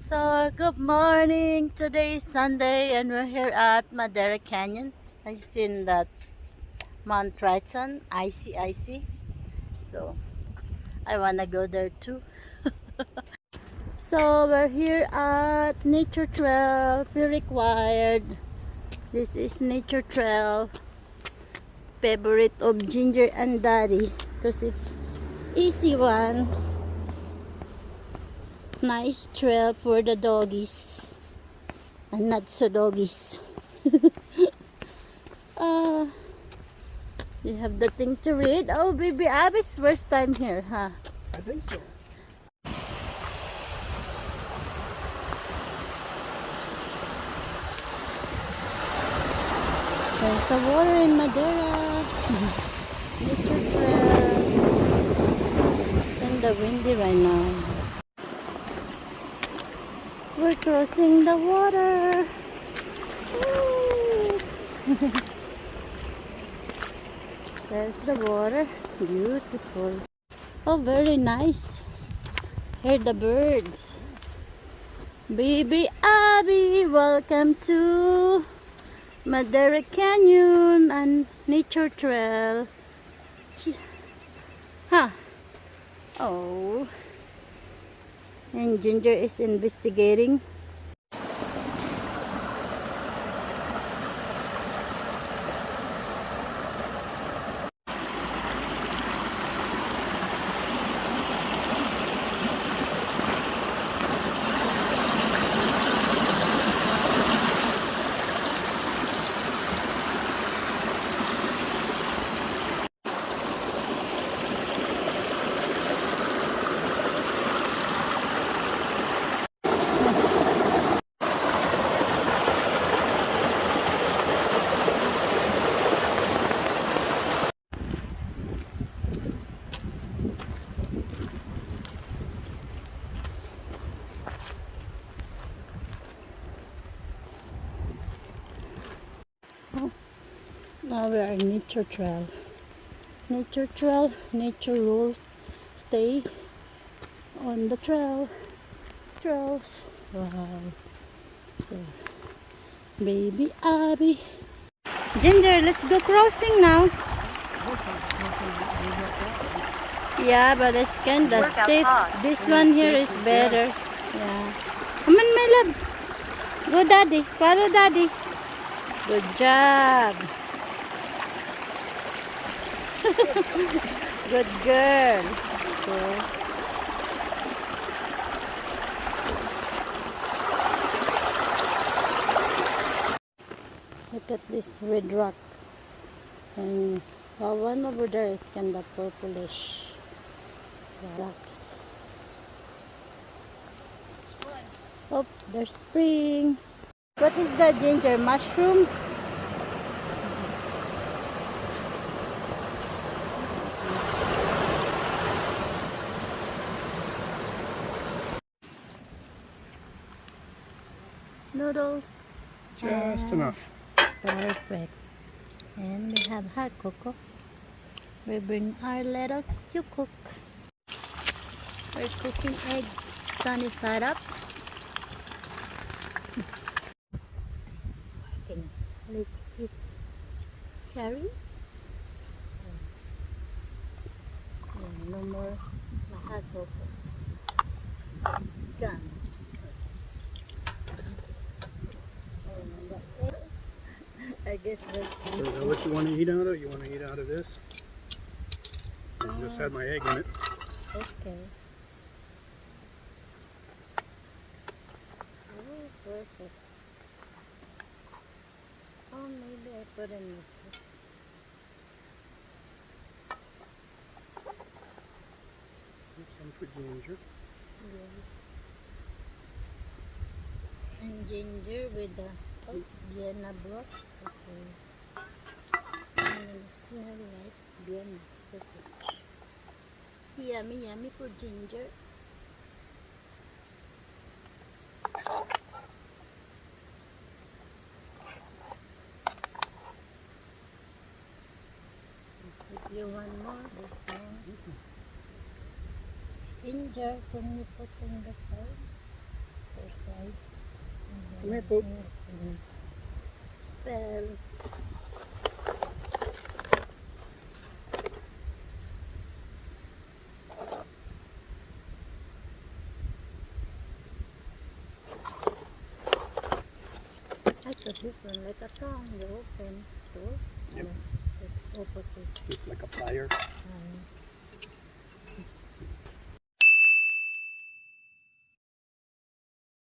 So, good morning. Today is Sunday and we're here at Madera Canyon. I've seen that Mount Triton, icy. So, I wanna go there too. So, we're here at Nature Trail, fee required. This is Nature Trail, favorite of Ginger and Daddy because it's easy one. Nice trail for the doggies and not so doggies. uh, you have the thing to read. Oh, baby Abby's first time here, huh? I think so. There's a water in Madera. Nature trail. It's kinda windy right now. We're crossing the water. Woo! There's the water. Beautiful. Oh, very nice. Hear the birds. Baby Abby, welcome to Madera Canyon and Nature Trail. Huh. Oh. And Ginger is investigating. Oh, now we are in Nature Trail. Nature Trail, nature rules. Stay on the trails. Wow. So, baby Abby. Ginger, let's go crossing now. Yeah, but it's kinda stiff. This one here is better. Yeah. Come on, my love. Go, daddy. Follow daddy. Good job. Good girl. Okay. Look at this red rock. And well, one over there is kind of purplish rocks. Oh, there's spring. What is that, Ginger? Mushroom? Noodles. Just enough. Perfect. And we have hot cocoa. We bring our little you cook. We're cooking eggs. Sunny side up. Working. Let's eat curry. And no more hot cocoa. Gone. I guess that's So, what you want to eat out of? You want to eat out of this? I just had my egg in it. okay. Oh, perfect. Oh, maybe I put in this one. Some for Ginger. Yes. And ginger with the Vienna broth. Okay. And it smell like Vienna sausage. Yummy for ginger. If you want more, there's more. Ginger, can you put on the side? There's Come here, Poop. Spell. I thought this one like a tongue, you open. So, Yep. it's opposite. Just like a plier.